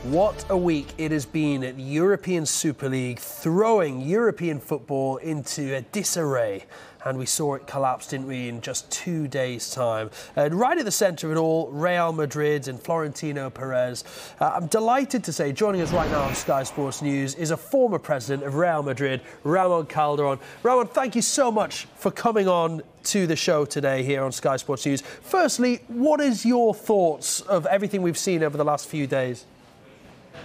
What a week it has been at the European Super League, throwing European football into a disarray. And we saw it collapse, didn't we, in just 2 days' time. And right at the centre of it all, Real Madrid and Florentino Perez. I'm delighted to say, joining us right now on Sky Sports News is a former president of Real Madrid, Ramon Calderon. Ramon, thank you so much for coming on to the show today here on Sky Sports News. Firstly, what is your thoughts of everything we've seen over the last few days?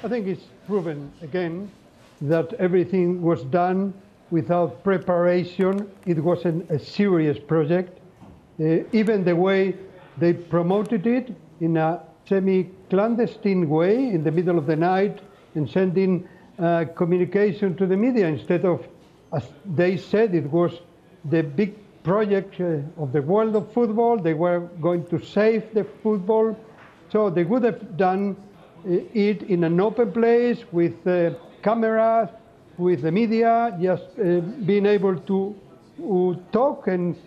I think it's proven again that everything was done without preparation. It wasn't a serious project. Even the way they promoted it in a semi-clandestine way in the middle of the night and sending communication to the media instead of, as they said, it was the big project of the world of football. They were going to save the football. So they would have done it in an open place with cameras, with the media, just being able to talk and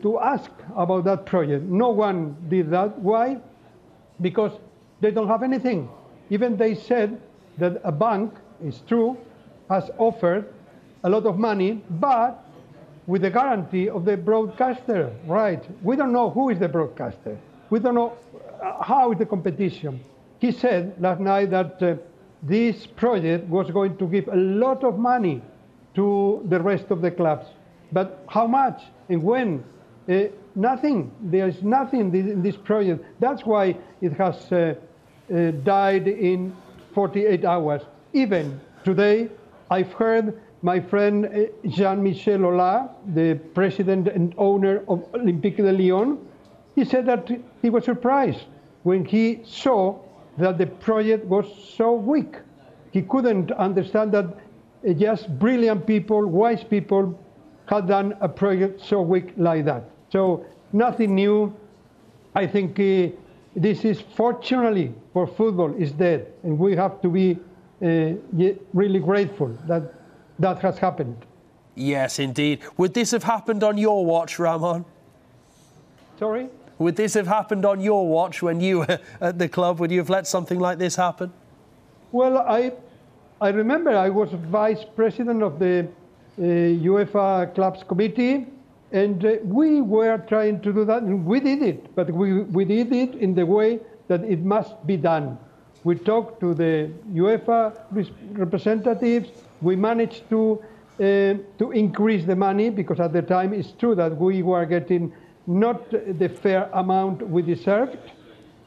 to ask about that project. No one did that. Why? Because they don't have anything. Even they said that a bank, it's true, has offered a lot of money, but with the guarantee of the broadcaster, right? We don't know who is the broadcaster. We don't know how is the competition. He said last night that this project was going to give a lot of money to the rest of the clubs. But how much and when? Nothing. There is nothing in this project. That's why it has died in 48 hours. Even today, I've heard my friend Jean-Michel Aulas, the president and owner of Olympique de Lyon, he said that he was surprised when he saw that the project was so weak. He couldn't understand that just brilliant people, wise people, had done a project so weak like that. So nothing new. I think this is, fortunately for football, is dead. And we have to be really grateful that that has happened. Yes, indeed. Would this have happened on your watch, Ramon? Sorry? Would this have happened on your watch when you were at the club? Would you have let something like this happen? Well, I remember I was vice president of the UEFA Clubs Committee, and we were trying to do that, and we did it. But we did it in the way that it must be done. We talked to the UEFA representatives. We managed to increase the money, because at the time it's true that we were getting not the fair amount we deserved.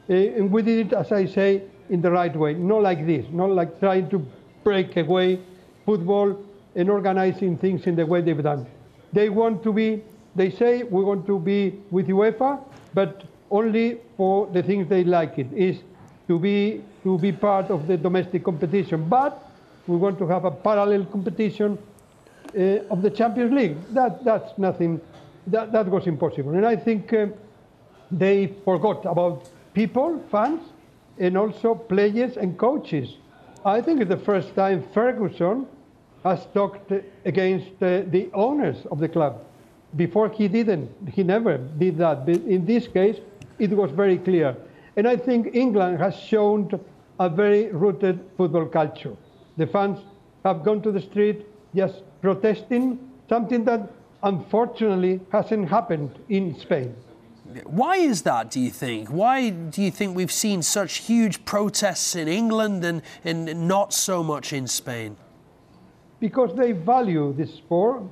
And we did it, as I say, in the right way. Not like this, not like trying to break away football and organizing things in the way they've done. They want to be, they say, we want to be with UEFA, but only for the things they like it, is to be part of the domestic competition. But we want to have a parallel competition of the Champions League. That's nothing. That was impossible. And I think they forgot about people, fans, and also players and coaches. I think it's the first time Ferguson has talked against the owners of the club. Before he didn't. He never did that. But in this case, it was very clear. And I think England has shown a very rooted football culture. The fans have gone to the street just protesting, something that unfortunately hasn't happened in Spain. Why is that, do you think? Why do you think we've seen such huge protests in England and not so much in Spain? Because they value this sport.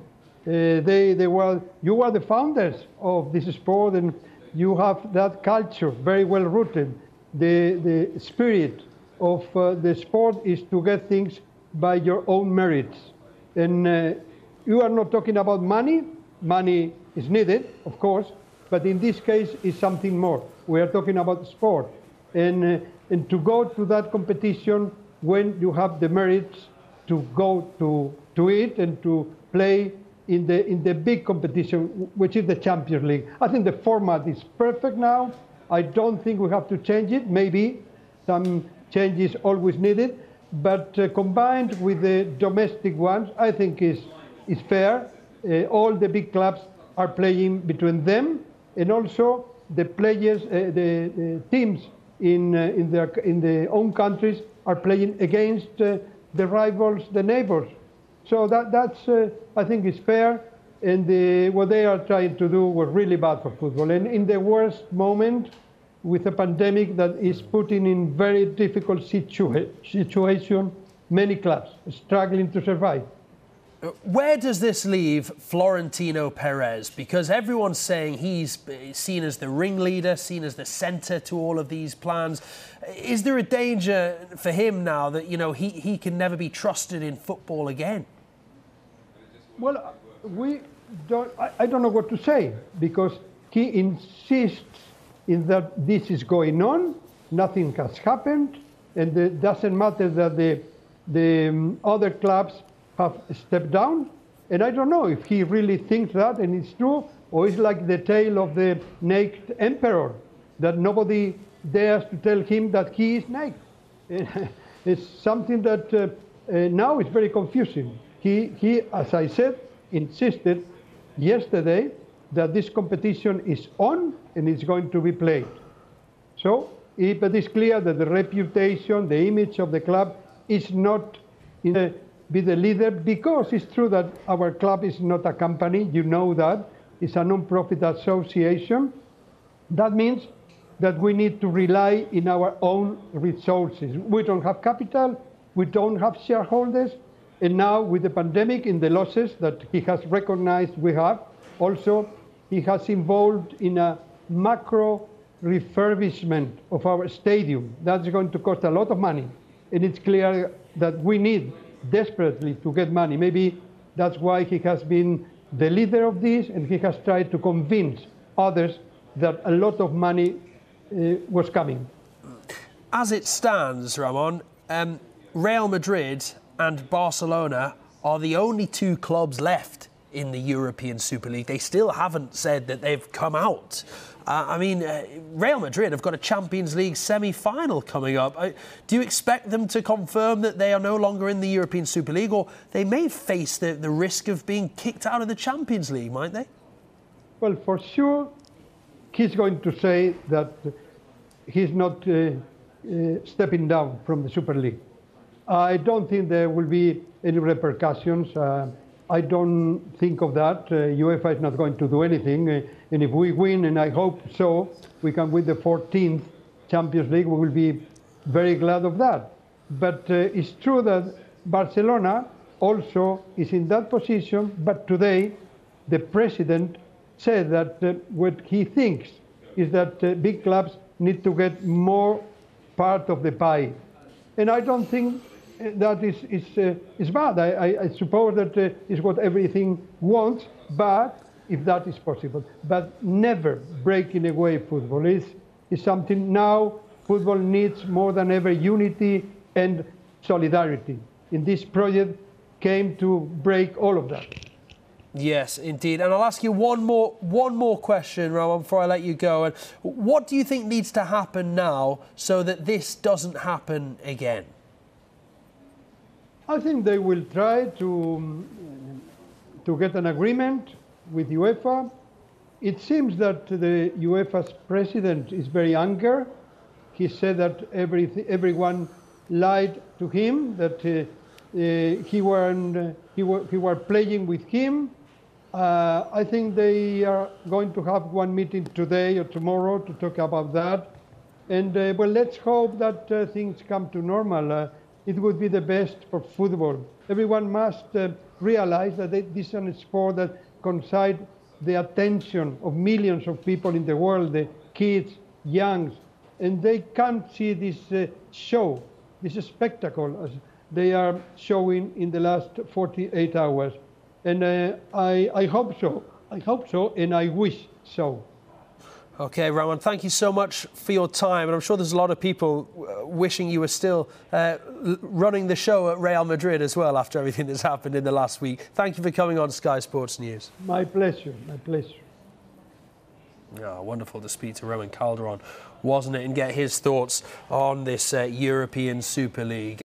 You are the founders of this sport, and you have that culture very well rooted. The spirit of the sport is to get things by your own merits. And you are not talking about money. Money is needed, of course, but in this case, it's something more. We are talking about sport. And to go to that competition when you have the merits to go to it and to play in the big competition, which is the Champions League. I think the format is perfect now. I don't think we have to change it. Maybe some changes always needed, but combined with the domestic ones, I think is fair. All the big clubs are playing between them, and also the players, the teams in their own countries are playing against the rivals, the neighbors. So that's I think is fair, and what they are trying to do was really bad for football. And in the worst moment, with a pandemic that is putting in very difficult situation many clubs struggling to survive. Where does this leave Florentino Perez? Because everyone's saying he's seen as the ringleader, seen as the centre to all of these plans. Is there a danger for him now that, you know, he can never be trusted in football again? Well, I don't know what to say, because he insists in that this is going on, nothing has happened, and it doesn't matter that the other clubs have stepped down. And I don't know if he really thinks that and it's true, or it's like the tale of the naked emperor, that nobody dares to tell him that he is naked. It's something that now is very confusing. He, as I said, insisted yesterday that this competition is on and it's going to be played. So, but it's clear that the reputation, the image of the club is not be the leader, because it's true that our club is not a company, you know that, it's a non-profit association. That means that we need to rely in our own resources. We don't have capital, we don't have shareholders, and now with the pandemic and the losses that he has recognized we have, also he has involved in a macro refurbishment of our stadium. That's going to cost a lot of money, and it's clear that we need desperately to get money. Maybe that's why he has been the leader of this, and he has tried to convince others that a lot of money was coming. As it stands, Ramon, Real Madrid and Barcelona are the only two clubs left in the European Super League. They still haven't said that they've come out. Real Madrid have got a Champions League semi-final coming up. Do you expect them to confirm that they are no longer in the European Super League, or they may face the risk of being kicked out of the Champions League, might they? Well, for sure, he's going to say that he's not stepping down from the Super League. I don't think there will be any repercussions. I don't think of that. UEFA is not going to do anything. And if we win, and I hope so, we can win the 14th Champions League, we will be very glad of that. But it's true that Barcelona also is in that position. But today, the president said that what he thinks is that big clubs need to get more part of the pie. And I don't think that is bad. I suppose that is what everything wants, but if that is possible. But never breaking away football is something now football needs more than ever unity and solidarity. And this project came to break all of that. Yes, indeed. And I'll ask you one more question, Ramon, before I let you go. And what do you think needs to happen now so that this doesn't happen again? I think they will try to get an agreement with UEFA. It seems that the UEFA's president is very angry. He said that everyone lied to him, that he were playing with him. I think they are going to have one meeting today or tomorrow to talk about that. And well, let's hope that things come to normal. It would be the best for football. Everyone must realize that this is a sport that coincides the attention of millions of people in the world, the kids, youngs, and they can't see this show, this spectacle, as they are showing in the last 48 hours. And I hope so. I hope so, and I wish so. OK, Ramon, thank you so much for your time. And I'm sure there's a lot of people wishing you were still running the show at Real Madrid as well after everything that's happened in the last week. Thank you for coming on Sky Sports News. My pleasure, my pleasure. Oh, wonderful to speak to Ramon Calderon, wasn't it, and get his thoughts on this European Super League.